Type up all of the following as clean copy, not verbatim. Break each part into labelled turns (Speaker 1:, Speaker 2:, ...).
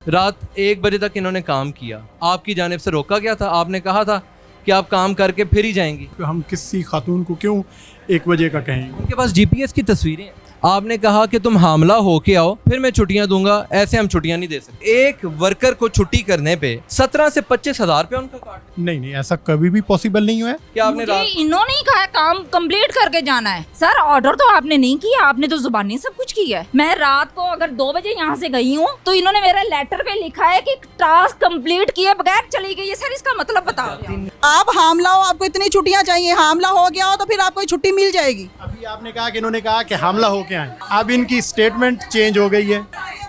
Speaker 1: रात 1 बजे तक इन्होंने काम किया, आपकी जानिब से रोका गया था, आपने कहा था कि आप काम करके फिर ही जाएंगी।
Speaker 2: हम किसी खातून को क्यों 1 बजे का कहेंगे?
Speaker 1: उनके पास जीपीएस की तस्वीरें हैं। आपने कहा कि तुम हामला होके आओ फिर मैं छुट्टियां दूंगा, ऐसे हम छुट्टियां नहीं दे सकते। एक वर्कर को छुट्टी करने पे 17 से 25 हज़ार रुपया उनका काट।
Speaker 2: नहीं, ऐसा कभी भी पॉसिबल नहीं हुआ है।
Speaker 1: क्या आपने रात
Speaker 3: इन्होंने ही कहा काम कंप्लीट करके जाना है। सर ऑर्डर तो आपने नहीं किया, आपने तो जुबानी सब कुछ किया है। मैं रात को अगर 2 बजे यहाँ से गई हूँ तो इन्होंने मेरे लेटर पे लिखा है कि टास्क कंप्लीट किए बगैर चली गई है। सर इसका मतलब बताओ।
Speaker 4: आप हामला हो, आपको इतनी छुट्टियां चाहिए, हामला हो गया हो तो फिर आपको छुट्टी मिल जाएगी।
Speaker 2: अभी आपने कहा कि इन्होंने कहा कि हमला होके आए, अब इनकी स्टेटमेंट चेंज हो गई है।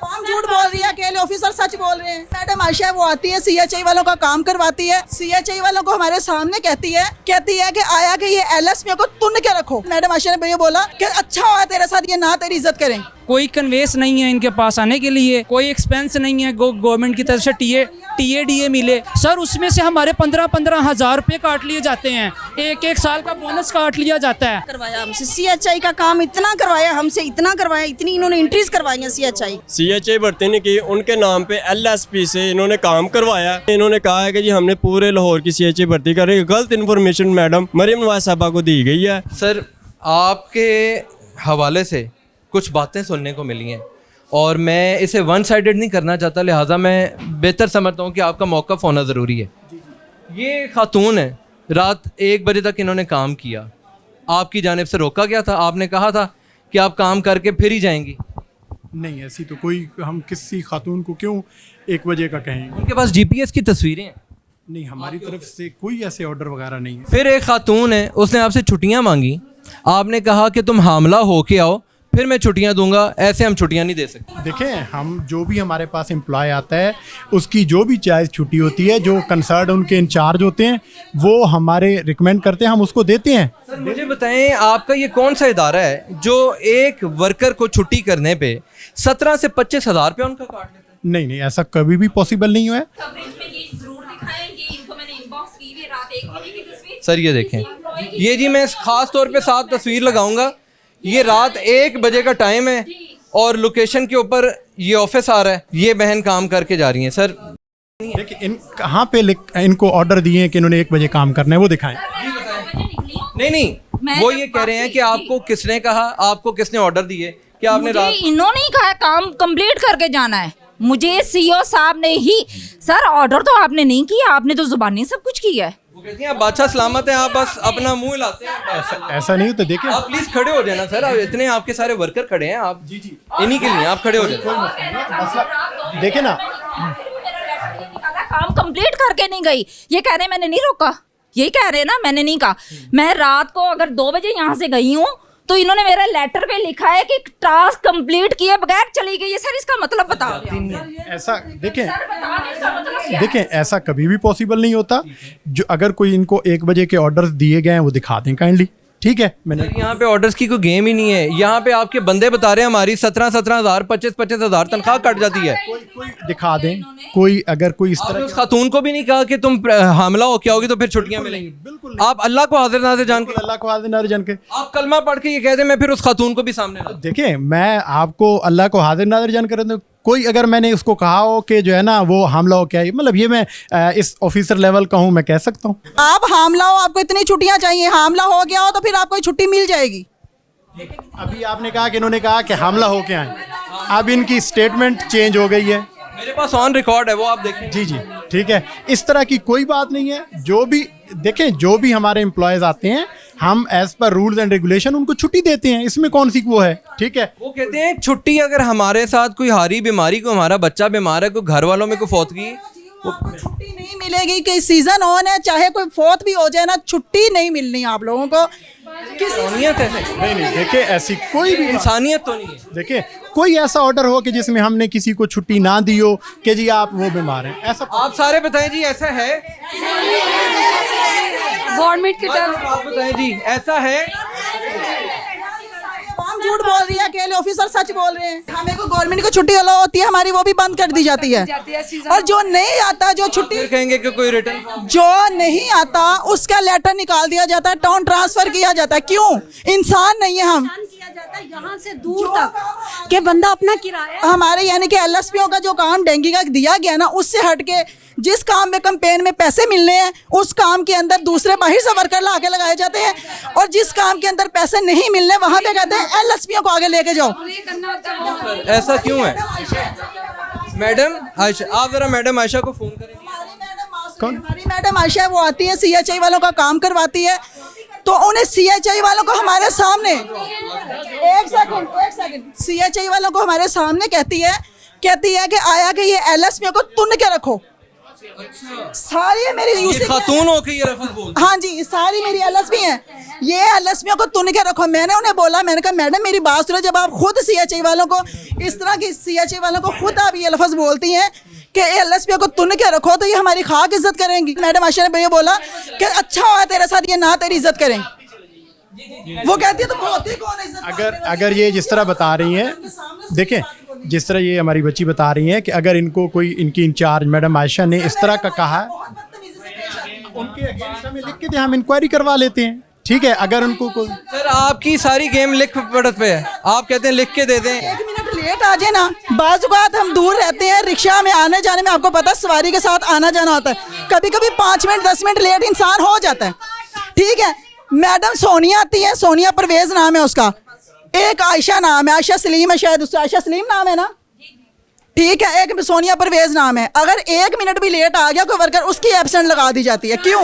Speaker 4: हम झूठ बोल रही है, अकेले ऑफिसर सच बोल रहे हैं। मैडम आयशा वो आती है, सीएचआई वालों का काम करवाती है, सीएचआई वालों को हमारे सामने कहती है कि आया कि ये एलएसपी को तुन के रखो। मैडम आयशा ने ये बोला कि अच्छा हुआ तेरे साथ ये ना तेरी इज्जत करें।
Speaker 5: कोई कन्वेंस नहीं है इनके पास आने के लिए, कोई एक्सपेंस नहीं है गवर्नमेंट की तरफ से टीए मिले। सर उसमें से हमारे 15-15 हज़ार रुपये काट लिए जाते हैं, एक साल का बोनस काट लिया जाता है।
Speaker 4: करवाया हमसे सीएचआई का काम, इतना करवाया हमसे, इतना करवाया, इतनी इन्होंने एंट्रीज करवाई है।
Speaker 6: सीएचआई भर्ती ने की, उनके नाम पे एलएसपी से इन्होंने काम करवाया। इन्होंने कहा है कि जी हमने पूरे लाहौर की सीएचआई भर्ती कर रही है। गलत इन्फॉर्मेशन मैडम मरियम नवाज साहबा को दी गई है।
Speaker 1: सर आपके हवाले से कुछ बातें सुनने को मिली हैं और मैं इसे वन साइडेड नहीं करना चाहता, लिहाजा मैं बेहतर समझता हूँ कि आपका मौक़िफ़ होना ज़रूरी है। ये खातून है, रात 1 बजे तक इन्होंने काम किया, आपकी जानिब से रोका गया था, आपने कहा था कि आप काम करके फिर ही जाएंगी।
Speaker 2: नहीं, ऐसी तो कोई, हम किसी खातून को क्यों 1 बजे का कहेंगे?
Speaker 1: उनके पास जीपीएस की तस्वीरें हैं।
Speaker 2: नहीं, हमारी तरफ से कोई ऐसे ऑर्डर वगैरह नहीं है।
Speaker 1: फिर एक खातून है, उसने आपसे छुट्टियां मांगी, आपने कहा कि तुम हामला होके आओ फिर मैं छुट्टियां दूंगा, ऐसे हम छुट्टियां नहीं दे सकते।
Speaker 2: देखें, हम जो भी हमारे पास एम्प्लॉय आता है उसकी जो भी जायज़ छुट्टी होती है, जो कंसर्न उनके इंचार्ज होते हैं वो हमारे रिकमेंड करते हैं, हम उसको देते हैं।
Speaker 1: सर मुझे बताएं, आपका ये कौन सा इदारा है जो एक वर्कर को छुट्टी करने पे 17 से 25 हज़ार रुपया उनका काट लेता है?
Speaker 2: नहीं, ऐसा कभी भी पॉसिबल नहीं हुआ है।
Speaker 1: सर ये देखें, ये जी मैं ख़ास तौर पे साथ तस्वीर लगाऊंगा। ये रात 1 बजे का टाइम है और लोकेशन के ऊपर ये ऑफिस आ रहा है, ये बहन काम करके जा रही हैं। सर
Speaker 2: देखिए, इन कहाँ पे इनको ऑर्डर दिए हैं कि इन्होंने 1 बजे काम करना है, वो दिखाएं।
Speaker 1: नहीं, वो ये कह रहे हैं कि आपको किसने कहा, आपको किसने ऑर्डर दिए कि आपने रात?
Speaker 3: इन्होंने ही कहा काम कंप्लीट करके जाना है, मुझे सीईओ साहब ने ही। सर ऑर्डर तो आपने नहीं किया, आपने तो जुबानी सब कुछ किया है।
Speaker 1: वो कहती हैं आप बादशाह सलामत हैं, आप बस अपना मुंह हिलाते हैं।
Speaker 2: ऐसा नहीं होता। देखिए,
Speaker 1: आप प्लीज खड़े हो जाना सर, इतने आपके सारे वर्कर खड़े हैं, आप जी इन्हीं के लिए आप खड़े हो जाए।
Speaker 2: देखे ना,
Speaker 3: काम कंप्लीट करके नहीं गई, ये कह रहे मैंने नहीं रोका, यही कह रहे ना, मैंने नहीं कहा। मैं रात को अगर 2 बजे यहाँ से गई हूँ तो इन्होंने मेरे लेटर पे लिखा है कि टास्क कंप्लीट किए बगैर चली गई है। सर इसका मतलब बताओ।
Speaker 2: ऐसा देखें, ऐसा कभी भी पॉसिबल नहीं होता। जो अगर कोई इनको 1 बजे के ऑर्डर्स दिए गए हैं वो दिखा दें काइंडली, ठीक है? मैंने
Speaker 1: यहाँ पे ऑर्डर्स की कोई गेम ही नहीं है। यहाँ पे आपके बंदे बता रहे हैं हमारी 17 हज़ार 25 हज़ार तनख्वाह कट जाती है।
Speaker 2: कोई दिखा दें, कोई अगर कोई इस तरह
Speaker 1: उस खातून को भी नहीं कहा कि तुम हामला हो क्या होगी तो फिर छुट्टियां मिलेंगी।
Speaker 2: बिल्कुल
Speaker 1: आप अल्लाह को हाजिर नाज़िर जान के,
Speaker 2: अल्लाह को हाजिर नाज़िर जान के
Speaker 1: आप कलमा पढ़ के ये कह दें मैं फिर उस खातून को भी सामने ला।
Speaker 2: देखें, मैं आपको अल्लाह को हाजिर नाज़िर जान कर, कोई अगर मैंने उसको कहा हो कि जो है ना वो हमला हो क्या, मतलब ये मैं इस ऑफिसर लेवल का हूँ, मैं कह सकता हूँ।
Speaker 4: आप हामला हो, आपको इतनी छुट्टियां चाहिए, हामला हो गया हो तो फिर आपको छुट्टी मिल जाएगी।
Speaker 2: अभी आपने कहा कि इन्होंने कहा कि हमला हो के आए, अब इनकी स्टेटमेंट चेंज हो गई है।
Speaker 1: मेरे पास ऑन रिकॉर्ड है, वो आप देखें।
Speaker 2: जी, ठीक है, इस तरह की कोई बात नहीं है। जो भी देखें, जो भी हमारे एम्प्लॉयज़ आते हैं हम as per rules and regulation उनको छुट्टी देते हैं, इसमें कौन सी वो है, ठीक है?
Speaker 1: वो कहते हैं छुट्टी अगर हमारे साथ कोई हारी बीमारी को, हमारा बच्चा बीमार है, कोई घर वालों में कोई फौतगी,
Speaker 4: छुट्टी नहीं मिलेगी। कि सीजन ऑन है, चाहे कोई फौत भी हो जाए ना, छुट्टी नहीं मिलनी आप लोगों को।
Speaker 1: इंसानियत है?
Speaker 2: नहीं, देखिए ऐसी कोई भी
Speaker 1: इंसानियत तो नहीं है।
Speaker 2: देखिए, कोई ऐसा ऑर्डर हो कि जिसमें हमने किसी को छुट्टी ना दी हो कि जी आप वो बीमार हैं, ऐसा
Speaker 1: आप सारे बताएं जी, ऐसा है?
Speaker 3: गवर्नमेंट की तरफ
Speaker 1: आप बताएं जी, ऐसा है?
Speaker 4: हम झूठ बोल रही है, अकेले ऑफिसर सच बोल रहे हैं। हमें को गवर्नमेंट को छुट्टी अलाउ होती है, हमारी वो भी बंद कर दी जाती है। और जो नहीं आता, जो छुट्टी
Speaker 1: फिर कहेंगे कि कोई रिटर्न,
Speaker 4: जो नहीं आता उसका लेटर निकाल दिया जाता है, टाउन ट्रांसफर किया जाता है। क्यों? इंसान नहीं है हम?
Speaker 7: जाता है यहाँ से दूर तक कि बंदा अपना किराया
Speaker 4: हमारे यानी कि एलएसपीओ का जो काम डेंगू का दिया गया ना, उससे हट के जिस काम में कैंपेन में पैसे मिलने हैं उस काम के अंदर दूसरे बाहर से वर्कर ला के लगाए जाते हैं, और जिस काम के अंदर पैसे नहीं मिलने वहां पे कहते हैं एलएसपीओ को आगे लेके जाओ।
Speaker 1: ऐसा क्यों है? मैडम आयशा, आप जरा मैडम आयशा को फोन करें।
Speaker 4: हमारी मैडम आयशा वो आती है, सीएचआई वालों का काम करवाती है, तो उन्हें सीएचआई वालों को हमारे सामने एक सेकंड सीएचआई वालों को हमारे सामने कहती है कि आया कि ये एलएसपीओ को तुन के रखो। सारी मेरी
Speaker 1: ये खातून हो के ये लफ्ज़ बोलती
Speaker 4: हाँ जी, सारी मेरी एलएसपी हैं, ये एलएसपीओ को तुन के रखो। मैंने उन्हें बोला, मैंने कहा मैडम मेरी बात सुनो, जब आप खुद सीएचआई वालों को इस तरह की सीएचआई वालों को खुद आप ये लफ्ज़ बोलती हैं कि एलएसपीओ को तुन के रखो, तो ये हमारी खाक इज्जत करेंगी। मैडम आयशा ने ये बोला कि अच्छा हुआ तेरे साथ ये ना तेरी इज्जत करें। वो कहती है तुम होती कौन है इज्जत?
Speaker 2: अगर ये जिस तरह बता रही हैं, देखें जिस तरह ये हमारी बच्ची बता रही हैं कि अगर इनको कोई इनकी इंचार्ज मैडम आयशा ने इस तरह का कहा है, उनके अगेंस्ट हमें लिख के दे, हम इंक्वायरी करवा लेते हैं, ठीक है। अगर उनको कोई
Speaker 1: सर आपकी सारी गेम लिख पढ़त पे है, आप कहते हैं लिख के दे दें।
Speaker 4: 1 मिनट लेट आ जाए ना, बाज़ औक़ात हम दूर रहते हैं, रिक्शा में आने जाने में आपको पता सवारी के साथ आना जाना होता है, कभी कभी 5 मिनट 10 मिनट लेट इंसान हो जाता है, ठीक है। मैडम सोनिया आती है, सोनिया परवेज नाम है उसका, एक आयशा नाम है, आयशा सलीम है शायद, उससे आयशा सलीम नाम है ना, ठीक है, एक सोनिया परवेज नाम है। अगर 1 मिनट भी लेट आ गया कोई वर्कर, उसकी एब्सेंट लगा दी जाती है। क्यों?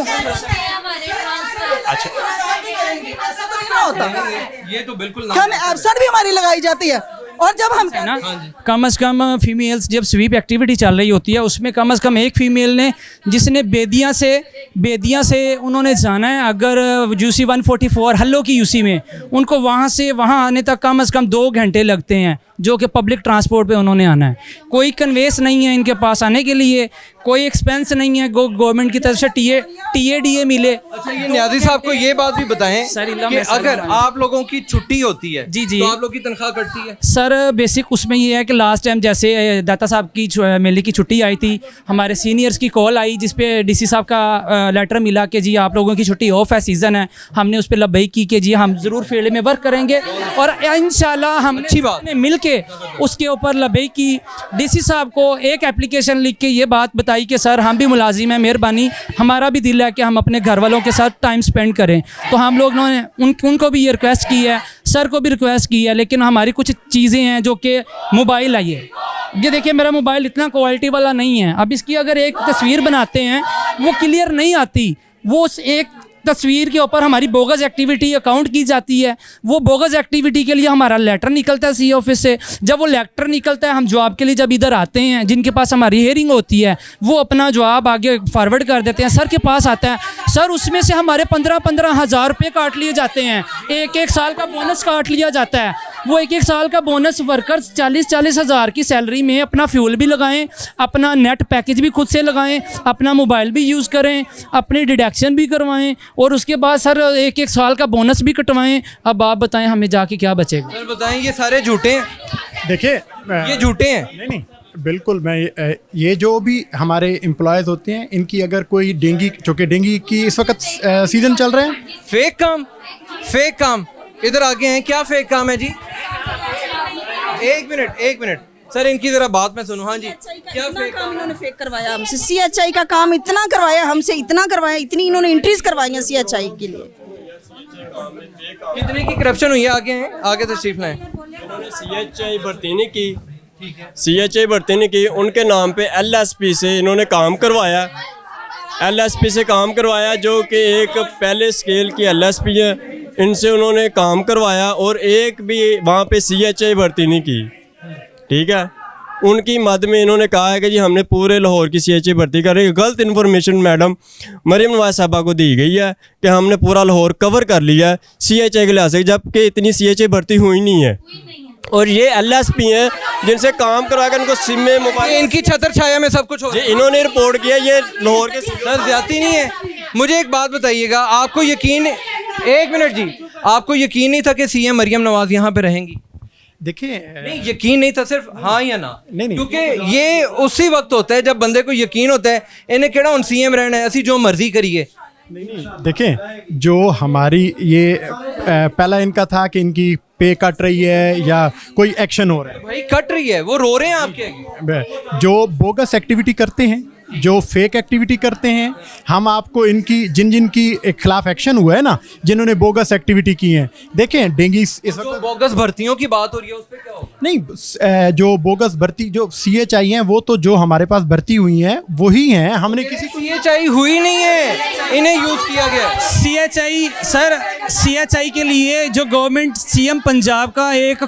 Speaker 4: अच्छा,
Speaker 1: ये तो बिल्कुल
Speaker 4: हम एब्सेंट भी हमारी लगाई जाती है। और जब हम
Speaker 5: है ना, कम से कम फीमेल्स जब स्वीप एक्टिविटी चल रही होती है उसमें कम से कम एक फीमेल ने जिसने बेदिया से उन्होंने जाना है, अगर यूसी 144 हल्लो की यूसी में, उनको वहाँ से वहाँ आने तक कम से कम 2 घंटे लगते हैं, जो कि पब्लिक ट्रांसपोर्ट पे उन्होंने आना है। कोई कन्वेंस नहीं है इनके पास आने के लिए, कोई एक्सपेंस नहीं है गवर्नमेंट की तरफ से टीए मिले।
Speaker 1: अच्छा, ये न्याजी साहब को ये बात भी बताएं कि अगर आप लोगों की छुट्टी होती है
Speaker 5: जी
Speaker 1: तो आप लोग की तनख्वाह कटती है?
Speaker 5: सर बेसिक उसमें ये है कि लास्ट टाइम जैसे दाता साहब की मेले की छुट्टी आई थी, हमारे सीनियर्स की कॉल आई जिस पे डीसी साहब का लेटर मिला कि जी आप लोगों की छुट्टी ऑफ है, सीज़न है। हमने उस पर लब्बई की कि जी हम ज़रूर फील्ड में वर्क करेंगे, और इंशाल्लाह हम
Speaker 1: अच्छी बात
Speaker 5: ने मिल के उसके ऊपर लब्बई की। डीसी साहब को एक एप्लीकेशन लिख के ये बात बताई कि सर हम भी मुलाजिम हैं, मेहरबानी हमारा भी दिल है कि हम अपने घर वालों के साथ टाइम स्पेंड करें। तो हम लोग ने उनको भी ये रिक्वेस्ट की है, सर को भी रिक्वेस्ट की है, लेकिन हमारी कुछ चीज़ें हैं जो कि मोबाइल आई है, ये देखिए मेरा मोबाइल इतना क्वालिटी वाला नहीं है, अब इसकी अगर एक तस्वीर बनाते हैं वो क्लियर नहीं आती, वो उस एक तस्वीर के ऊपर हमारी बोगस एक्टिविटी अकाउंट की जाती है। वो बोगस एक्टिविटी के लिए हमारा लेटर निकलता है सी ऑफिस से, जब वो लेटर निकलता है हम जवाब के लिए जब इधर आते हैं, जिनके पास हमारी हियरिंग होती है, वो अपना जवाब आगे फॉरवर्ड कर देते हैं, सर के पास आता है, सर उसमें से हमारे 15-15 हज़ार रुपये काट लिए जाते हैं, एक साल का बोनस काट लिया जाता है। वो एक साल का बोनस वर्कर्स 40-40 हज़ार की सैलरी में अपना फ्यूल भी लगाएं, अपना नेट पैकेज भी खुद से लगाएं, अपना मोबाइल भी यूज़ करें, अपनी डिडक्शन भी करवाएं, और उसके बाद सर एक साल का बोनस भी कटवाएं। अब आप बताएं हमें जाके क्या बचेगा?
Speaker 1: सर बताएं, ये सारे झूठे हैं?
Speaker 2: देखिए
Speaker 1: ये झूठे हैं?
Speaker 2: नहीं बिल्कुल, मैं ये जो भी हमारे एम्प्लॉयज़ होते हैं, इनकी अगर कोई चूँकि डेंगू की इस वक्त सीज़न चल रहे हैं,
Speaker 1: फेक काम इधर आगे हैं, क्या फेक काम है जी? एक मिनट सर, इनकी जरा बात मैं सुनूं। हाँ जी, क्या फेक
Speaker 7: काम इन्होंने फेक करवाया हमसे, सीएचआई का काम इतना करवाया हमसे, इतना करवाया, इतनी इन्होंने एंट्रीज करवाई हैं सीएचआई के लिए।
Speaker 1: कितने की करप्शन हुई है? आगे हैं, आगे तशरीफ लाएं।
Speaker 6: सीएचआई भर्ती नहीं की, सीएचआई भर्ती नहीं की, उनके नाम पे एलएसपी से इन्होंने काम करवाया, एलएसपी से काम करवाया, जो कि एक पहले स्केल की एलएसपी है, इनसे उन्होंने काम करवाया, और एक भी वहाँ पे सीएचआई भर्ती नहीं की, ठीक है। उनकी मद में इन्होंने कहा है कि जी हमने पूरे लाहौर की सीएचआई भर्ती कर रही है। गलत इन्फॉर्मेशन मैडम मरीम नवाज साहबा को दी गई है कि हमने पूरा लाहौर कवर कर लिया है सीएचआई के लिहाज से, जबकि इतनी सीएचआई भर्ती हुई नहीं है। और ये एलएसपी हैं जिनसे काम करवा कर उनको सिम में मोबाइल,
Speaker 1: इनकी छतर छाया में सब कुछ हो
Speaker 6: जी इन्होंने रिपोर्ट किया, ये लाहौर के
Speaker 1: सर ज्यादती नहीं है। मुझे एक बात बताइएगा, आपको यकीन, एक मिनट जी, आपको यकीन नहीं था कि सीएम मरियम नवाज यहाँ पे रहेंगी?
Speaker 2: देखिए
Speaker 1: नहीं, यकीन नहीं था, सिर्फ हाँ या ना?
Speaker 2: नहीं।
Speaker 1: क्योंकि ये उसी वक्त होता है जब बंदे को यकीन होता है इन्हें केड़ा हुन सीएम रहना है, असी जो मर्जी करिए।
Speaker 2: नहीं, देखें जो हमारी ये पहला इनका था कि इनकी पे कट रही है या कोई एक्शन हो रहा है?
Speaker 1: भाई कट रही है, वो रो रहे हैं आपके आगे।
Speaker 2: जो बोगस एक्टिविटी करते हैं, जो फेक एक्टिविटी करते हैं, हम आपको इनकी जिन की खिलाफ एक्शन हुआ है ना, जिन्होंने बोगस एक्टिविटी की है, देखें डेंगू इस
Speaker 1: जो
Speaker 2: वक्त
Speaker 1: बोगस भर्तियों की बात हो रही है उस पे क्या होगा?
Speaker 2: नहीं, जो बोगस भर्ती जो CHI हैं वो तो जो हमारे पास भर्ती हुई हैं वही हैं, हमने किसी को
Speaker 1: CHI हुई नहीं है, इन्हें यूज किया गया है।
Speaker 5: CHI सर, CHI के लिए जो गवर्नमेंट CM पंजाब का एक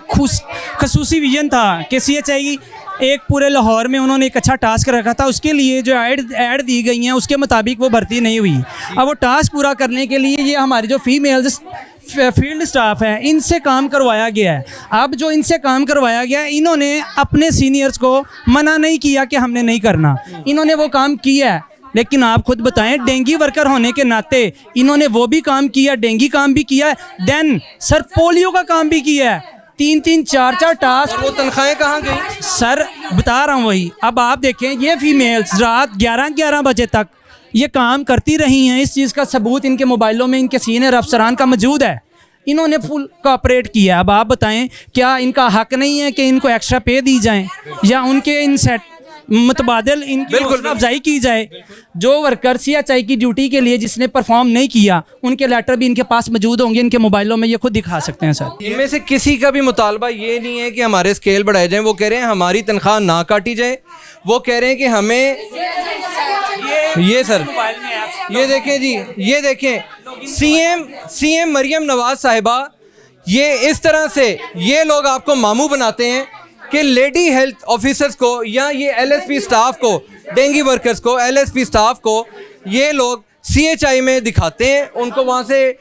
Speaker 5: खसूसी विजन था कि CHI एक पूरे लाहौर में उन्होंने एक अच्छा टास्क रखा था, उसके लिए जो ऐड दी गई हैं उसके मुताबिक वो भर्ती नहीं हुई। अब वो टास्क पूरा करने के लिए ये हमारी जो फीमेल्स फील्ड स्टाफ है इनसे काम करवाया गया है। अब जो इनसे काम करवाया गया है, इन्होंने अपने सीनियर्स को मना नहीं किया कि हमने नहीं करना, इन्होंने वो काम किया है। लेकिन आप खुद बताएं, डेंगू वर्कर होने के नाते इन्होंने वो भी काम किया, डेंगू काम भी किया, देन सर पोलियो का काम भी किया है, 3-3 4-4 टास्क।
Speaker 1: वो तनख्वाहें कहाँ गई?
Speaker 5: सर बता रहा हूँ वही। अब आप देखें, ये फीमेल्स रात 11-11 बजे तक ये काम करती रही हैं, इस चीज़ का सबूत इनके मोबाइलों में इनके सीनियर अफसरान का मौजूद है, इन्होंने फुल कोऑपरेट किया। अब आप बताएं, क्या इनका हक नहीं है कि इनको एक्स्ट्रा पे दी जाए या उनके इन सेट मुतबादिल इनकी हौसला अफजाई की जाए? जो वर्कर CHI की ड्यूटी के लिए जिसने परफॉर्म नहीं किया, उनके लेटर भी इनके पास मौजूद होंगे, इनके मोबाइलों में ये खुद दिखा सकते हैं सर।
Speaker 1: इनमें से किसी का भी मुतालबा ये नहीं है कि हमारे स्केल बढ़ाए जाएं। वो कह रहे हैं हमारी तनख्वाह ना काटी जाए, वो कह रहे हैं कि हमें ये सर, ये देखें जी, ये देखें CM मरियम नवाज साहिबा, ये इस तरह से ये लोग आपको मामू बनाते हैं कि लेडी हेल्थ ऑफिसर्स को या ये LSP स्टाफ को, डेंगू वर्कर्स को, LSP स्टाफ को ये लोग CHI में दिखाते हैं, उनको वहाँ से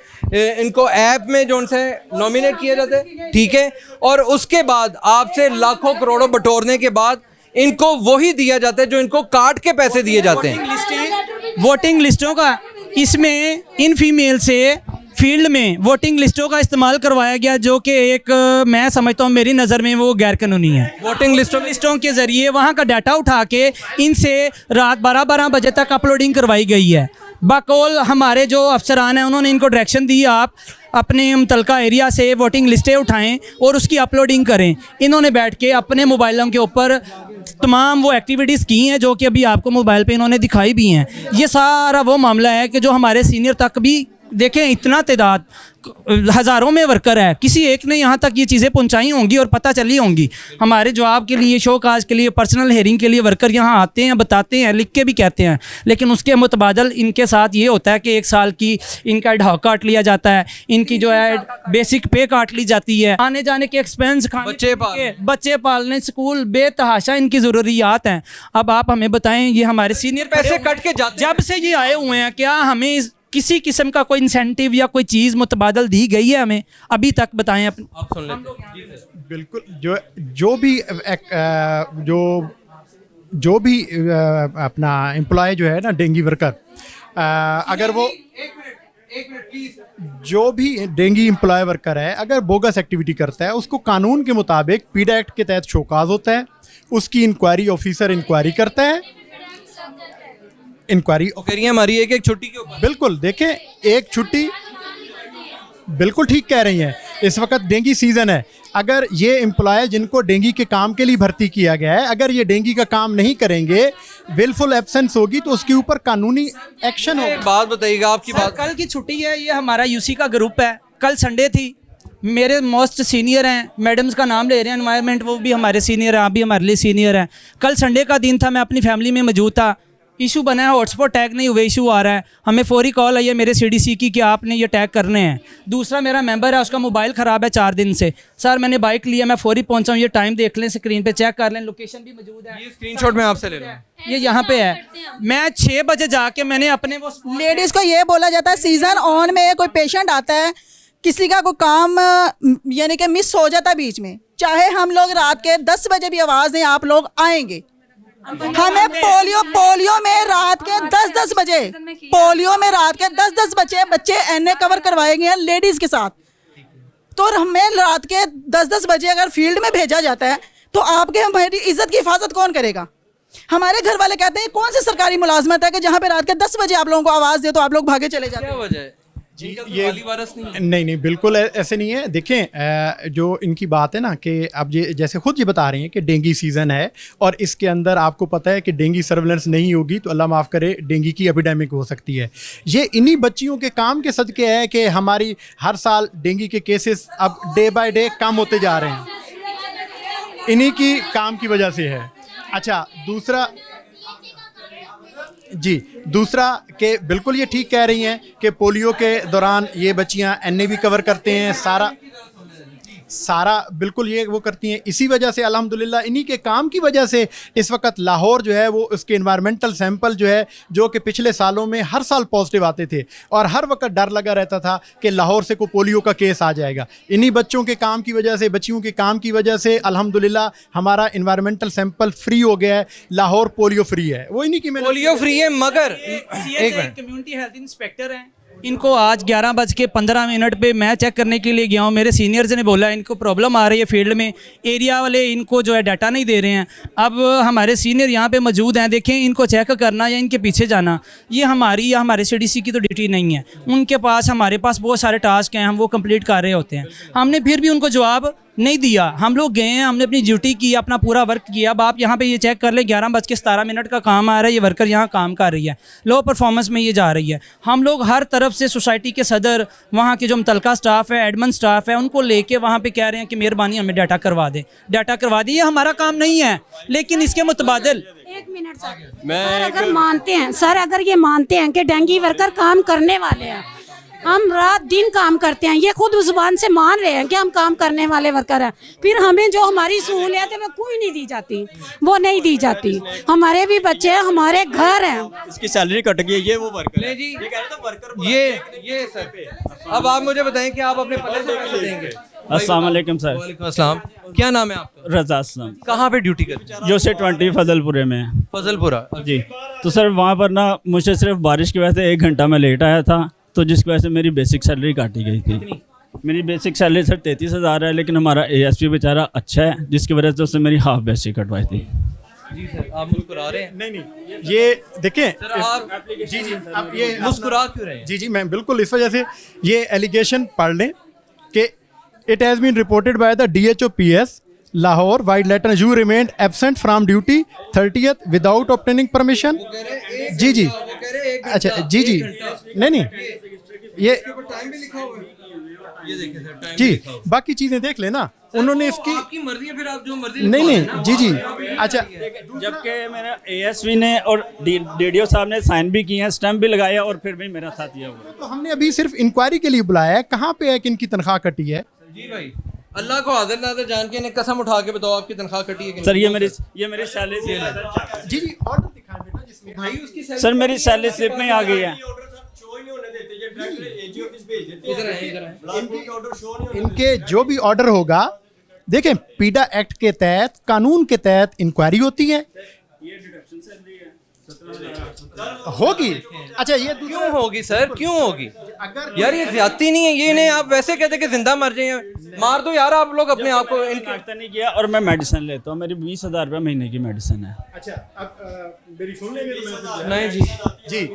Speaker 1: इनको ऐप में जो उनसे नॉमिनेट किया जाता है, ठीक है, और उसके बाद आपसे लाखों करोड़ों बटोरने के बाद इनको वही दिया जाता है जो इनको काट के पैसे दिए जाते हैं।
Speaker 5: वोटिंग लिस्टों का, इसमें इन फीमेल से फील्ड में वोटिंग लिस्टों का इस्तेमाल करवाया गया, जो कि एक मैं समझता हूँ, मेरी नज़र में वो गैर कानूनी है।
Speaker 1: वोटिंग लिस्टों
Speaker 5: के ज़रिए वहाँ का डाटा उठा के इनसे रात 12-12 बजे तक अपलोडिंग करवाई गई है। बकौल हमारे जो अफसरान हैं उन्होंने इनको डायरेक्शन दी, आप अपने मुतलका एरिया से वोटिंग लिस्टें उठाएं और उसकी अपलोडिंग करें। इन्होंने बैठ के अपने मोबाइलों के ऊपर तमाम वो एक्टिविटीज़ की हैं जो कि अभी आपको मोबाइल पे इन्होंने दिखाई भी हैं। ये सारा वो मामला है कि जो हमारे सीनियर तक भी देखें, इतना तादाद हज़ारों में वर्कर है, किसी एक ने यहाँ तक ये चीज़ें पहुँचाई होंगी और पता चली होंगी। हमारे जवाब के लिए, शो काज के लिए, पर्सनल हेयरिंग के लिए वर्कर यहाँ आते हैं, बताते हैं, लिख के भी कहते हैं, लेकिन उसके मुतबादल इनके साथ ये होता है कि 1 साल की इनका ढाक काट लिया जाता है, इनकी जो है बेसिक पे काट ली जाती है, आने जाने के एक्सपेंस, बच्चे पालने, स्कूल, बेतहाशा इनकी ज़रूरियात हैं। अब आप हमें बताएं, ये हमारे सीनियर
Speaker 1: पैसे कट के जाते
Speaker 5: जब से ये आए हुए हैं, क्या हमें किसी किस्म का कोई इंसेंटिव या कोई चीज़ मुतबादल दी गई है हमें अभी तक? बताएं आप
Speaker 1: सुन लेते हैं।
Speaker 2: बिल्कुल, जो भी अपना एम्प्लॉय जो है ना, डेंगू वर्कर, अगर वो जो भी डेंगू एम्प्लॉय वर्कर है, अगर बोगस एक्टिविटी करता है, उसको कानून के मुताबिक पीडा एक्ट के तहत शोकाज होता है, उसकी इंक्वायरी ऑफिसर इंक्वायरी करता है, इंक्वायरी
Speaker 1: कह रही है हमारी एक छुट्टी के ऊपर।
Speaker 2: बिल्कुल, देखें, एक छुट्टी, बिल्कुल ठीक कह रही हैं। इस वक्त डेंगू सीज़न है, अगर ये एम्प्लॉय जिनको डेंगू के काम के लिए भर्ती किया गया है, अगर ये डेंगू का काम नहीं करेंगे, विलफुल एब्सेंस होगी, तो उसके ऊपर कानूनी एक्शन होगा।
Speaker 1: एक बात बताइएगा, आपकी बात।
Speaker 5: कल की छुट्टी है, ये हमारा UC का ग्रुप है, कल संडे थी, मेरे मोस्ट सीनियर हैं, मैडम्स का नाम ले रहे हैं, एनवायरनमेंट, वो भी हमारे सीनियर हैं, आप भी हमारे लिए सीनियर हैं। कल संडे का दिन था, मैं अपनी फैमिली में मौजूद था, इशू बना है, हॉटस्पॉट टैग नहीं हुए, इशू आ रहा है, हमें फौरी कॉल आई है मेरे CDC की कि आपने ये टैग करने हैं। दूसरा मेरा मेंबर है, उसका मोबाइल ख़राब है 4 दिन से, सर मैंने बाइक लिया, मैं फौरी पहुंचा हूँ, ये टाइम देख लें, स्क्रीन पे चेक कर लें, लोकेशन भी मौजूद है,
Speaker 1: ये स्क्रीनशॉट मैं आपसे ले लूँ,
Speaker 5: ये यहाँ पे है। मैं 6 बजे जाके मैंने अपने वो
Speaker 4: लेडीज़ को ये बोला जाता है, सीज़न ऑन में कोई पेशेंट आता है, किसी का कोई काम यानी कि मिस हो जाता है बीच में, चाहे हम लोग रात के 10 बजे भी आवाज़ दें, आप लोग आएंगे। हमें पोलियो में रात के 10-10 बजे, पोलियो में रात के 10-10 बच्चे NA कवर करवाए गए हैं लेडीज़ के साथ। तो हमें रात के 10-10 बजे अगर फील्ड में भेजा जाता है, तो आपके हमारी इज्जत की हिफाजत कौन करेगा? हमारे घर वाले कहते हैं कौन सी सरकारी मुलाजमत है कि जहाँ पे रात के 10 बजे आप लोगों को आवाज़ दे तो आप लोग भागे चले जाते हैं?
Speaker 1: क्या वजह है? ये वाली वारस नहीं है।
Speaker 2: नहीं बिल्कुल ऐसे नहीं है। देखें जो इनकी बात है ना कि अब ये जैसे खुद ये बता रही हैं कि डेंगू सीज़न है और इसके अंदर आपको पता है कि डेंगू सर्वेलेंस नहीं होगी तो अल्लाह माफ़ करे डेंगू की एपिडेमिक हो सकती है। ये इन्हीं बच्चियों के काम के सदक़े है कि हमारी हर साल डेंगू के केसेस अब डे बाय डे कम होते जा रहे हैं, इन्हीं की काम की वजह से है। अच्छा दूसरा कि बिल्कुल ये ठीक कह रही हैं कि पोलियो के दौरान ये बच्चियां एनए भी कवर करते हैं, सारा बिल्कुल ये वो करती हैं। इसी वजह से अल्हम्दुलिल्लाह इन्हीं के काम की वजह से इस वक्त लाहौर जो है वो उसके इन्वायरमेंटल सैंपल जो है जो कि पिछले सालों में हर साल पॉजिटिव आते थे और हर वक्त डर लगा रहता था कि लाहौर से कोई पोलियो का केस आ जाएगा। इन्हीं बच्चों के काम की वजह से, बच्चियों के काम की वजह से अल्हम्दुलिल्लाह हमारा इन्वायरमेंटल सैंपल फ्री हो गया है, लाहौर पोलियो फ्री है। वो इन्हीं की
Speaker 1: पोलियो फ्री है मगर
Speaker 5: एक कम्युनिटी हेल्थ इंस्पेक्टर हैं, इनको आज 11:15 पे मैं चेक करने के लिए गया हूँ। मेरे सीनियर्स ने बोला इनको प्रॉब्लम आ रही है फील्ड में, एरिया वाले इनको जो है डाटा नहीं दे रहे हैं। अब हमारे सीनियर यहाँ पे मौजूद हैं, देखें इनको चेक करना या इनके पीछे जाना ये हमारी या हमारे CDC की तो ड्यूटी नहीं है। उनके पास हमारे पास बहुत सारे टास्क हैं, हम वो कंप्लीट कर रहे होते हैं। हमने फिर भी उनको जवाब नहीं दिया। हम लोग गए हैं, हमने अपनी ड्यूटी की, अपना पूरा वर्क किया। अब आप यहाँ पे ये चेक कर लें 11:17 का काम आ रहा है, ये वर्कर यहाँ काम कर रही है, लो परफॉर्मेंस में ये जा रही है। हम लोग हर तरफ से सोसाइटी के सदर, वहाँ के जो मुतलका स्टाफ है, एडमिन स्टाफ है, उनको लेके वहाँ पे कह रहे हैं कि मेहरबानी हमें डाटा करवा दें। ये हमारा काम नहीं है, लेकिन इसके मुतबादिल
Speaker 8: एक मिनट सर, अगर ये मानते हैं कि डेंगू वर्कर काम करने वाले हैं, हम रात दिन काम करते हैं, ये खुद उस जुबान से मान रहे हैं कि हम काम करने वाले वर्कर हैं, फिर हमें जो हमारी सहूलियत है वो कोई नहीं दी जाती, वो नहीं दी जाती। हमारे भी बच्चे हैं, हमारे घर हैं,
Speaker 6: इसकी सैलरी कट गई है, ये वो वर्कर
Speaker 1: नहीं जी,
Speaker 6: ये कह रहे थे वर्कर
Speaker 1: ये सर अब आप मुझे बताएं कि आप अपने पल्ले से पैसे देंगे।
Speaker 9: अस्सलाम वालेकुम सर।
Speaker 1: वालेकुम अस्सलाम। क्या नाम है आपका?
Speaker 9: रजा असलम,
Speaker 1: कहाँ पे ड्यूटी करते हैं?
Speaker 9: जो से 20 फजलपुरे में।
Speaker 1: फजलपुरा
Speaker 9: जी। तो सर वहाँ पर ना मुझे सिर्फ बारिश की वजह से 1 घंटा में लेट आया था, तो जिसकी वजह से मेरी बेसिक सैलरी काटी गई थी। मेरी बेसिक सैलरी सर 33,000 है, लेकिन हमारा ASP बेचारा अच्छा है, जिसकी वजह से उसने मेरी हाफ बेसिक कटवाई थी।
Speaker 1: जी सर, आप मुस्कुरा रहे हैं?
Speaker 2: नहीं ये देखें
Speaker 1: सर आप
Speaker 2: जी अब ये
Speaker 1: मुस्कुरा क्यों रहे हैं?
Speaker 2: जी मैं बिल्कुल इस वजह से ये एलिगेशन पढ़ लें कि it has been reported by the DHOPS Lahore vide letter you remained absent from duty 30th without obtaining permission. जी अच्छा जी नहीं ये
Speaker 1: टाइम भी लिखा हुआ है, ये देखिए सर टाइम
Speaker 2: जी बाकी चीज़ें देख लेना उन्होंने इसकी
Speaker 1: आपकी मर्जी है, फिर आप जो मर्जी
Speaker 2: नहीं जी अच्छा
Speaker 9: जबकि मेरा ASP ने और DDO साहब ने साइन भी किए हैं, स्टैम्प भी लगाया और फिर भी मेरा साथ दिया हुआ।
Speaker 2: तो हमने अभी सिर्फ इंक्वायरी के लिए बुलाया है, कहाँ पे है कि इनकी तनख्वाह कटी है।
Speaker 1: जी भाई अल्लाह को हाजिर नाज़िर जान के इन्हें कसम उठा के बताओ आपकी तनख्वाह कटी है कि
Speaker 9: सर
Speaker 1: नहीं?
Speaker 9: ये मेरी सैलरी
Speaker 2: जी ऑर्डर दिखाएं बेटा जिसमें
Speaker 1: भाई उसकी
Speaker 9: सर मेरी सैलरी स्लिप में आ गई है।
Speaker 2: इनके जो भी ऑर्डर होगा देखें पीडा एक्ट के तहत कानून के तहत इंक्वायरी होती है, होगी। अच्छा ये
Speaker 1: क्यों होगी सर, क्यों होगी? यार ये ज्यादती नहीं है, ये इन्हें आप वैसे कहते कि जिंदा मर जाए, मार दो यार आप लोग अपने आप को।
Speaker 9: इनका नहीं किया और मैं मेडिसिन लेता हूँ, मेरी 20,000 रुपये महीने की मेडिसिन है।
Speaker 2: अच्छा अब मेरी सुन लेंगे
Speaker 1: नहीं जी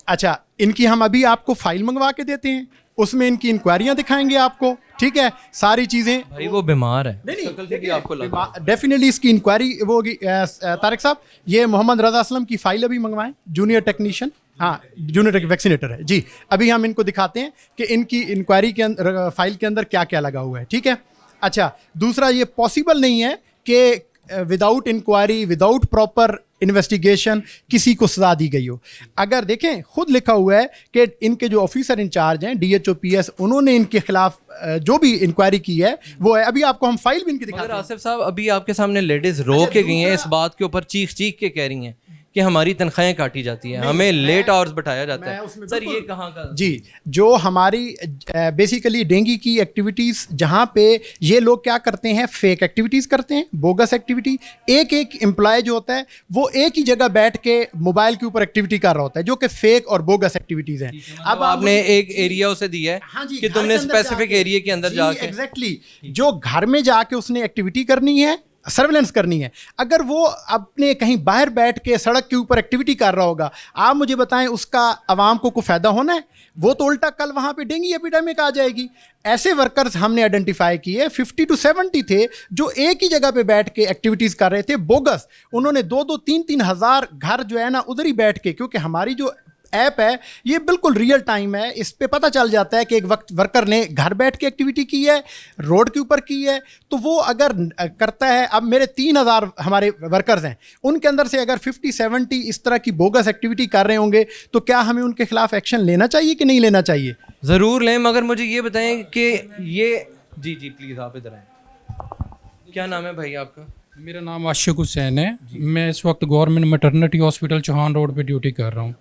Speaker 2: अच्छा इनकी हम अभी आपको फाइल मंगवा के देते हैं, उसमें इनकी इंक्वायरियां दिखाएंगे आपको, ठीक है सारी चीज़ें।
Speaker 1: भाई वो बीमार है,
Speaker 2: नहीं
Speaker 1: देखिए आपको लगा
Speaker 2: डेफिनेटली इसकी इंक्वायरी वो होगी। तारिक साहब ये मोहम्मद रजा असलम की फाइल अभी मंगवाएं, जूनियर टेक्नीशियन, हाँ जूनियर वैक्सीनेटर है जी। अभी हम इनको दिखाते हैं कि इनकी इंक्वायरी के अंदर फाइल के अंदर क्या क्या लगा हुआ है, ठीक है। अच्छा दूसरा ये पॉसिबल नहीं है कि without inquiry without proper investigation किसी को सजा दी गई हो। अगर देखें खुद लिखा हुआ है कि इनके जो ऑफिसर इंचार्ज हैं DHOPS उन्होंने इनके खिलाफ जो भी इंक्वायरी की है वो है। अभी आपको हम फाइल भी इनकी दिखाते हैं।
Speaker 1: आसिफ साहब अभी आपके सामने लेडीज रो के गई हैं, इस बात के ऊपर चीख के कह रही हैं कि हमारी तनख्वाहें काटी जाती हैं, हमें लेट आवर्स बैठाया जाता है। सर ये कहाँ का?
Speaker 2: जी जो हमारी बेसिकली डेंगू की एक्टिविटीज़ जहाँ पे ये लोग क्या करते हैं, फेक एक्टिविटीज़ करते हैं, बोगस एक्टिविटी। एक एम्प्लॉय जो होता है वो एक ही जगह बैठ के मोबाइल के ऊपर एक्टिविटी कर रहा होता है, जो कि फेक और बोगस एक्टिविटीज़ हैं।
Speaker 1: अब आपने एक एरिया उसे दिया है
Speaker 2: हाँ जी,
Speaker 1: कि तुमने स्पेसिफिक एरिया के अंदर जाके
Speaker 2: एग्जैक्टली जो घर में जाके उसने एक्टिविटी करनी है सर्वेलेंस करनी है। अगर वो अपने कहीं बाहर बैठ के सड़क के ऊपर एक्टिविटी कर रहा होगा, आप मुझे बताएं उसका आवाम को कोई फ़ायदा होना है? वो तो उल्टा कल वहाँ पे डेंगू एपिडेमिक आ जाएगी। ऐसे वर्कर्स हमने आइडेंटिफाई किए, 50 to 70 थे जो एक ही जगह पे बैठ के एक्टिविटीज़ कर रहे थे बोगस। उन्होंने 2-2, 3-3 हज़ार घर जो है ना उधर ही बैठ के, क्योंकि हमारी जो ऐप है ये बिल्कुल रियल टाइम है, इस पे पता चल जाता है कि एक वक्त वर्कर ने घर बैठ के एक्टिविटी की है, रोड के ऊपर की है, तो वो अगर करता है, अब मेरे 3000 हमारे वर्कर्स हैं, उनके अंदर से अगर 50-70 इस तरह की बोगस एक्टिविटी कर रहे होंगे तो क्या हमें उनके खिलाफ एक्शन लेना चाहिए कि नहीं लेना चाहिए?
Speaker 1: ज़रूर लें, मगर मुझे ये बताएं कि ये जी प्लीज़ आप इधर आएँ। क्या नाम है भाई आपका?
Speaker 10: मेरा नाम आशिक हुसैन है। मैं इस वक्त government maternity hospital Chauhan road पे ड्यूटी कर रहा हूँ,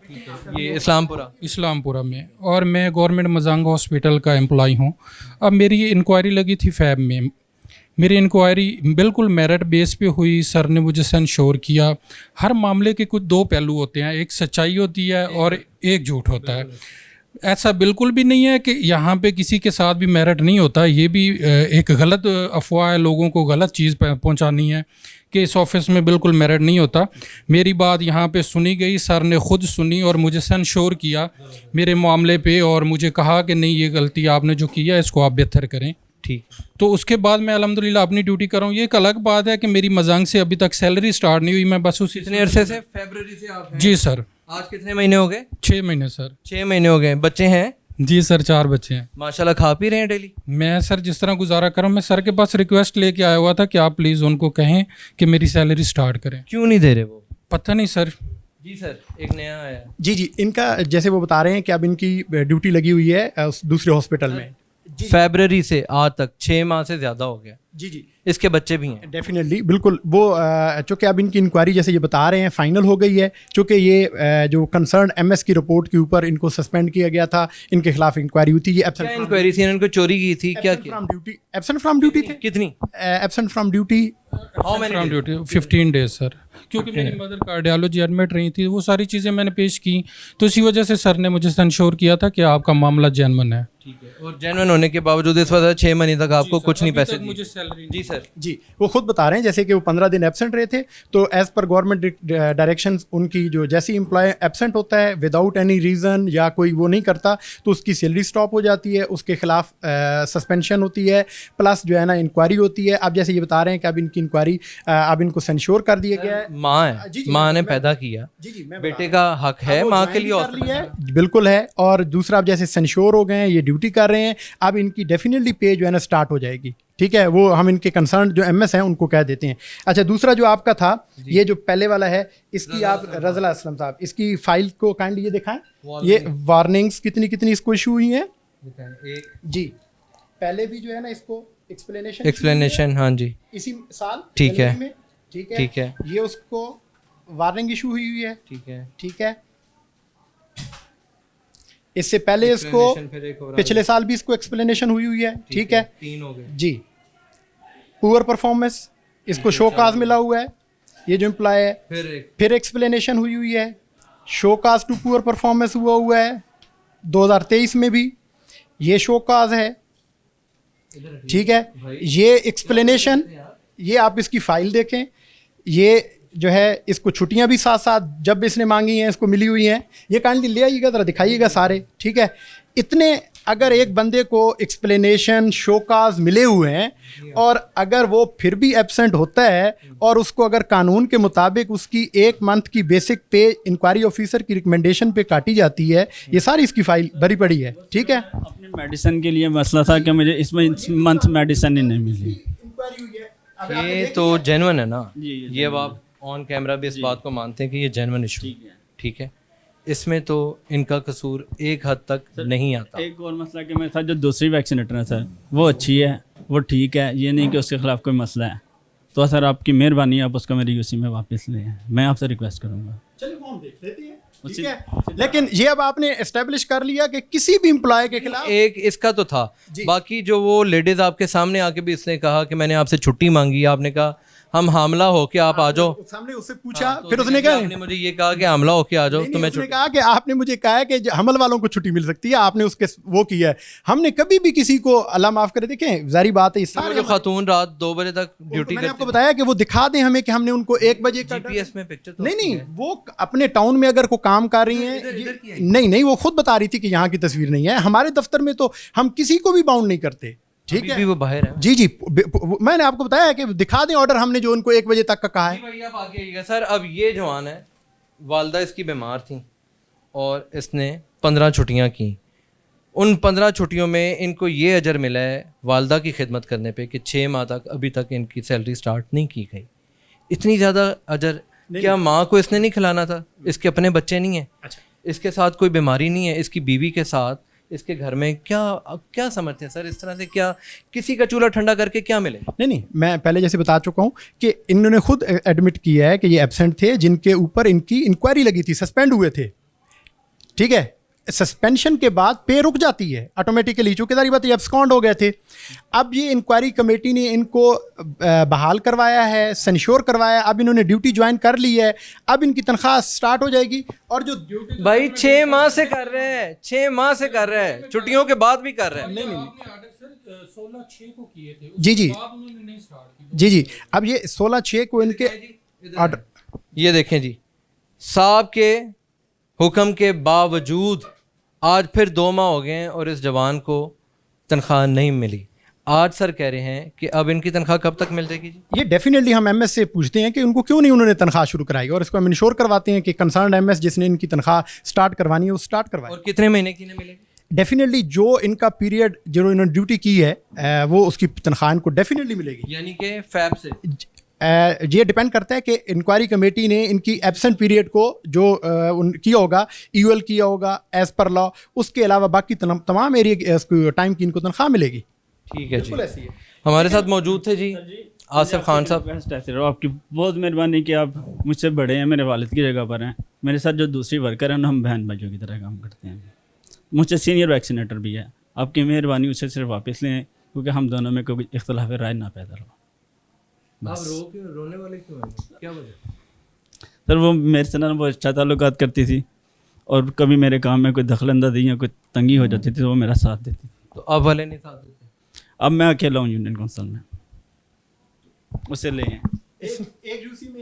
Speaker 1: ये इस्लामपुरा
Speaker 10: में, और मैं गवर्नमेंट मजांग हॉस्पिटल का एम्प्लॉय हूँ। अब मेरी ये इंक्वायरी लगी थी फैब में। मेरी इंक्वायरी बिल्कुल मेरिट बेस पे हुई। सर ने मुझे सेंश्योर किया। हर मामले के कुछ दो पहलू होते हैं, एक सच्चाई होती है और एक झूठ होता है। ऐसा बिल्कुल भी नहीं है कि यहाँ पे किसी के साथ भी मेरिट नहीं होता। ये भी एक गलत अफवाह है, लोगों को गलत चीज़ पहुँचानी है कि इस ऑफिस में बिल्कुल मेरिट नहीं होता। मेरी बात यहाँ पे सुनी गई, सर ने ख़ुद सुनी और मुझे सेंश्योर किया मेरे मामले पे, और मुझे कहा कि नहीं, ये गलती आपने जो किया इसको आप बेहतर करें।
Speaker 1: ठीक,
Speaker 10: तो उसके बाद मैं अल्हम्दुलिल्लाह अपनी ड्यूटी कर रहा हूँ। ये एक अलग बात है कि मेरी मजांग से अभी तक सैलरी स्टार्ट नहीं हुई। मैं बस उसी
Speaker 1: कितने अरसे से? फरवरी से आप हैं?
Speaker 10: जी सर।
Speaker 1: आज कितने महीने हो गए?
Speaker 10: 6 महीने सर।
Speaker 1: 6 महीने हो गए। बच्चे हैं?
Speaker 10: जी सर, 4 बच्चे हैं।
Speaker 1: माशाल्लाह। खा पी रहे हैं डेली?
Speaker 10: मैं सर जिस तरह गुजारा कर रहा हूँ, मैं सर के पास रिक्वेस्ट लेके आया हुआ था कि आप प्लीज़ उनको कहें कि मेरी सैलरी स्टार्ट करें।
Speaker 1: क्यों नहीं दे रहे वो?
Speaker 10: पता नहीं सर।
Speaker 1: जी सर, एक नया आया।
Speaker 2: जी, इनका जैसे वो बता रहे हैं कि अब इनकी ड्यूटी लगी हुई है उस दूसरे हॉस्पिटल में।
Speaker 1: फरवरी से आज तक 6 माह से ज़्यादा हो गया।
Speaker 2: जी,
Speaker 1: इसके बच्चे भी हैं?
Speaker 2: डेफिनेटली, बिल्कुल। वो चूँकि अब इनकी इंक्वायरी जैसे ये बता रहे हैं फाइनल हो गई है, चूँकि ये जो कंसर्न एमएस की रिपोर्ट के ऊपर इनको सस्पेंड किया गया था, इनके खिलाफ इंक्वायरी हुई थी। ये
Speaker 1: क्या इंक्वायरी थी? इनको चोरी की थी? क्या
Speaker 2: एब्सेंट फ्रॉम ड्यूटी थे?
Speaker 1: कितनी
Speaker 2: absent from duty?
Speaker 10: From duty 15 days sir, क्योंकि मेरी मदर कार्डियोलॉजी एडमिट रही थी। वो सारी चीज़ें मैंने पेश की, तो इसी वजह से सर ने मुझे सेंश्योर किया था कि आपका मामला जेन्युइन है।
Speaker 1: ठीक है। और जेन्युइन होने के बावजूद इस वजह 6 महीने तक आपको कुछ नहीं पैसे
Speaker 10: मुझे सैलरी।
Speaker 1: जी सर।
Speaker 2: जी, वो खुद बता रहे हैं जैसे कि वो 15 दिन एब्सेंट रहे थे, तो एज़ पर गवर्नमेंट डायरेक्शन उनकी जो जैसी एम्प्लॉय एब्सेंट होता है विदाउट एनी रीज़न या कोई वो नहीं करता तो उसकी सैलरी स्टॉप हो जाती है, उसके खिलाफ सस्पेंशन होती है, प्लस जो है ना इंक्वायरी होती है। अब जैसे ये बता रहे हैं कि अब इनकी इंक्वायरी अब इनको सेंश्योर कर दिया गया है।
Speaker 1: माँ है, माँ ने पैदा किया, बेटे का हक है माँ के लिए।
Speaker 2: बिल्कुल है। और दूसरा, अब जैसे सेंश्योर हो गए हैं, ये ड्यूटी कर रहे हैं, अब इनकी डेफिनेटली पे जो है ना स्टार्ट हो जाएगी। ठीक है, वो हम इनके कंसर्न जो एमएस हैं उनको कह देते हैं। अच्छा, दूसरा जो आपका था, ये जो पहले वाला है, इसकी आप रज़ला असलम साहब, इसकी फाइल को काइंडली ये दिखाएं। ये वार्निंग्स कितनी कितनी इसको इशू हुई हैं? जी, पहले भी जो है ना इसको एक्सप्लेनेशन
Speaker 1: हाँ जी,
Speaker 2: इसी साल।
Speaker 1: ठीक है,
Speaker 2: ठीक है। ये उसको वार्निंग इशू हुई है। ठीक है। इससे पहले इसको पिछले साल भी इसको एक्सप्लेनेशन हुई है। ठीक है,
Speaker 1: 3 हो गए
Speaker 2: जी। पुअर परफॉर्मेंस, इसको शो काज मिला हुआ है। ये जो एम्प्लॉय है, फिर एक्सप्लेनेशन हुई है। Show cause to poor performance हुआ है 2023 में भी, ये शो काज है। ठीक है, ये एक्सप्लेनेशन, ये आप इसकी फाइल देखें। ये जो है इसको छुट्टियां भी साथ साथ जब इसने मांगी हैं इसको मिली हुई हैं। ये काइंडली ले आइएगा, ज़रा दिखाइएगा सारे। ठीक है, इतने अगर एक बंदे को एक्सप्लेनेशन शोकाज मिले हुए हैं और अगर वो फिर भी एब्सेंट होता है और उसको अगर कानून के मुताबिक उसकी 1 मंथ की बेसिक पे इंक्वायरी ऑफिसर की रिकमेंडेशन पे काटी जाती है, ये सारी इसकी फाइल भरी पड़ी है। ठीक है,
Speaker 9: अपने मेडिसिन के लिए मसला था कि मुझे इसमें मंथ मेडिसिन ही नहीं मिली।
Speaker 1: ये तो जेन्युइन है ना? ये अब आप ऑन कैमरा भी इस बात को मानते हैं कि ये जेन्युइन इशू? ठीक है, इसमें तो इनका कसूर एक हद तक नहीं आता।
Speaker 9: एक और मसला कि मेरे साथ जो दूसरी वैक्सीनेटर है सर, वो अच्छी है, वो ठीक है, ये नहीं कि उसके खिलाफ कोई मसला है। तो सर आपकी मेहरबानी, आप उसको मेरी यूसी में वापस लें, मैं आपसे रिक्वेस्ट करूँगा।
Speaker 2: चलिए वो हम देख लेते हैं। ठीक है, लेकिन ये अब आपने एस्टेब्लिश कर लिया कि किसी भी एम्प्लॉय के खिलाफ
Speaker 1: एक इसका तो था। बाकी जो वो लेडीज़ आपके सामने आके भी इसने कहा कि मैंने आपसे छुट्टी मांगी, आपने कहा हम हामला हो के आप आ जाओ।
Speaker 2: सामने उससे पूछा,
Speaker 1: तो
Speaker 2: फिर उसने
Speaker 1: देखिए,
Speaker 2: कहा,
Speaker 1: आपने मुझे ये कहा कि हमला होके आ जाओ, तो मैं
Speaker 2: उसने कहा कि आपने मुझे कहा है कि हमल वालों को छुट्टी मिल सकती है, आपने उसके वो किया है। हमने कभी भी किसी को अल्लाह माफ करे, देखें जारी बात है,
Speaker 1: सारे जो खातून रात 2 बजे तक ड्यूटी
Speaker 2: मैंने आपको बताया कि वो दिखा दें हमें कि हमने उनको 1 बजे का
Speaker 1: जीपीएस में पिक्चर तो
Speaker 2: नहीं, वो अपने टाउन में अगर कोई काम कर रही हैं, नहीं, वो खुद बता रही थी कि यहाँ की तस्वीर नहीं है। हमारे दफ्तर में तो हम किसी को भी बाउंड नहीं करते, ठीक है,
Speaker 1: भी वो बाहर है।
Speaker 2: जी, मैंने आपको बताया है कि दिखा दें ऑर्डर, हमने जो उनको 1 बजे तक का कहा है।
Speaker 1: भाई आप आगे आइएगा सर। अब ये जवान है, वालदा इसकी बीमार थी और इसने 15 छुट्टियां की। उन 15 छुट्टियों में इनको ये अजर मिला है वालदा की खिदमत करने पे कि 6 माह तक अभी तक इनकी सैलरी स्टार्ट नहीं की गई। इतनी ज़्यादा अजर, क्या माँ को इसने नहीं खिलाना था? इसके अपने बच्चे नहीं हैं, इसके साथ कोई बीमारी नहीं है, इसकी बीवी के साथ, इसके घर में क्या समझते हैं सर? इस तरह से क्या किसी का चूल्हा ठंडा करके क्या मिले?
Speaker 2: नहीं, मैं पहले जैसे बता चुका हूँ कि इन्होंने खुद एडमिट किया है कि ये एब्सेंट थे, जिनके ऊपर इनकी इंक्वायरी लगी थी, सस्पेंड हुए थे, ठीक है। सस्पेंशन के बाद पे रुक जाती है ऑटोमेटिकली, चूँकि सारी बात ये एब्सकॉन्ड हो गए थे। अब ये इंक्वायरी कमेटी ने इनको बहाल करवाया है, सेंश्योर करवाया, अब इन्होंने ड्यूटी ज्वाइन कर ली है, अब इनकी तनख्वाह स्टार्ट हो जाएगी। और जो ड्यूटी
Speaker 1: भाई 6 माह से कर रहे हैं, 6 माह से कर रहे हैं, छुट्टियों के बाद भी कर रहे हैं।
Speaker 2: नहीं,
Speaker 10: 16/6 को किए थे,
Speaker 2: जी, अब ये 16/6 को इनके ऑर्डर,
Speaker 1: ये देखें जी, साहब के हुक्म के बावजूद आज फिर 2 माह हो गए हैं और इस जवान को तनख्वाह नहीं मिली। आज सर कह रहे हैं कि अब इनकी तनख्वाह कब तक मिल जाएगी जी?
Speaker 2: ये डेफिनेटली हम एमएस से पूछते हैं कि उनको क्यों नहीं उन्होंने तनख्वाह शुरू कराई, और इसको हम इंश्योर करवाते हैं कि कंसर्न एमएस जिसने इनकी तनख्वाह स्टार्ट करवानी है वो स्टार्ट करवाए।
Speaker 1: और कितने महीने की नहीं मिलेगी?
Speaker 2: डेफिनेटली जो इनका पीरियड जो इन्होंने ड्यूटी की है वो उसकी तनख्वाह इनको डेफिनेटली मिलेगी,
Speaker 1: यानी कि फैब से।
Speaker 2: ये डिपेंड करता है कि इंक्वायरी कमेटी ने इनकी एब्सेंट पीरियड को जो किया होगा, ईयूएल किया होगा एज पर लॉ, उसके अलावा बाकी तमाम एरिया टाइम की इनको तनख्वाह मिलेगी।
Speaker 1: ठीक है जी। हमारे साथ मौजूद थे जी आसिफ खान साहब।
Speaker 9: आपकी बहुत मेहरबानी कि आप मुझसे बड़े हैं, मेरे वालिद की जगह पर हैं। मेरे साथ जो दूसरी वर्कर हैं हम बहन भाइयों की तरह काम करते हैं। मुझसे सीनियर वैक्सीनेटर भी है। आपकी मेहरबानी उसे सिर्फ वापस लें, क्योंकि हम दोनों में कोई इख्तलाफ राय ना पैदा हो।
Speaker 1: आप रोने वाले क्यों हैं? क्या वजह?
Speaker 9: सर वो मेरे से ना बहुत अच्छा ताल्लुकात करती थी, और कभी मेरे काम में कोई दखलंदाजी या कोई तंगी हो जाती थी तो वो मेरा साथ देती थी।
Speaker 1: तो अब वाले नहीं साथ देते?
Speaker 9: अब मैं अकेला हूँ यूनियन काउंसिल में, उसे ले हैं।
Speaker 2: एक यूसी में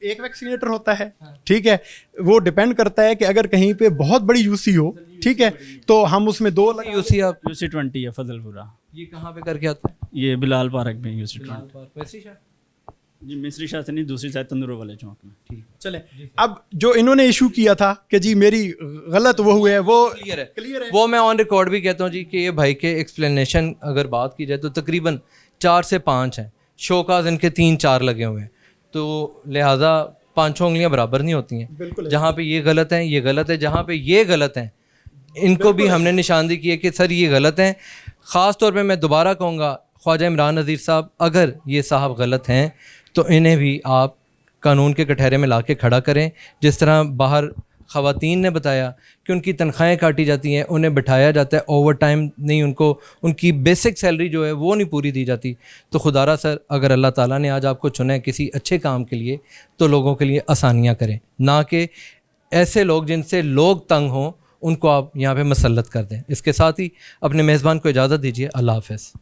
Speaker 2: एक वैक्सीनेटर होता है, ठीक है। वो डिपेंड करता है कि अगर कहीं पे बहुत बड़ी यूसी हो, ठीक है, तो हम उसमें 2 लगा।
Speaker 1: यूसी आप
Speaker 9: यूसी 20 है फजलपुरा।
Speaker 1: ये कहाँ पे करके आता है?
Speaker 9: ये बिलाल पार्क में यूसी 20।
Speaker 1: मिस्री शाह?
Speaker 9: जी मिस्री शाह से नहीं, दूसरी साइड तंदूरों वाले चौक में।
Speaker 1: ठीक।
Speaker 2: चले, अब जो इन्होंने इशू किया था कि जी मेरी गलत वो हुए, वो
Speaker 1: क्लियर है। वो मैं ऑन रिकॉर्ड भी कहता हूँ जी कि ये भाई के एक्सप्लेनेशन अगर बात की जाए तो तकरीबन 4 से 5 हैं। शोकाज इनके 3-4 लगे हुए हैं, तो लिहाजा 5 उंगलियां बराबर नहीं होती हैं। जहाँ पे ये गलत है ये गलत है, जहाँ पे ये गलत है इनको भी हमने निशानदी की है कि सर ये गलत हैं। ख़ास तौर पे मैं दोबारा कहूँगा, ख्वाजा इमरान नज़ीर साहब, अगर ये साहब गलत हैं तो इन्हें भी आप कानून के कटहरे में ला के खड़ा करें। जिस तरह बाहर ख़वातीन ने बताया कि उनकी तनख्वाहें काटी जाती हैं, उन्हें बिठाया जाता है, ओवर टाइम नहीं, उनको उनकी बेसिक सैलरी जो है वो नहीं पूरी दी जाती। तो खुदारा सर, अगर अल्लाह ताला ने आज आपको चुना है किसी अच्छे काम के लिए, तो लोगों के लिए आसानियाँ करें, ना कि ऐसे लोग जिनसे लोग तंग हों उनको आप यहाँ पे मसल्लत कर दें। इसके साथ ही अपने मेज़बान को इजाज़त दीजिए। अल्लाह हाफ़िज़।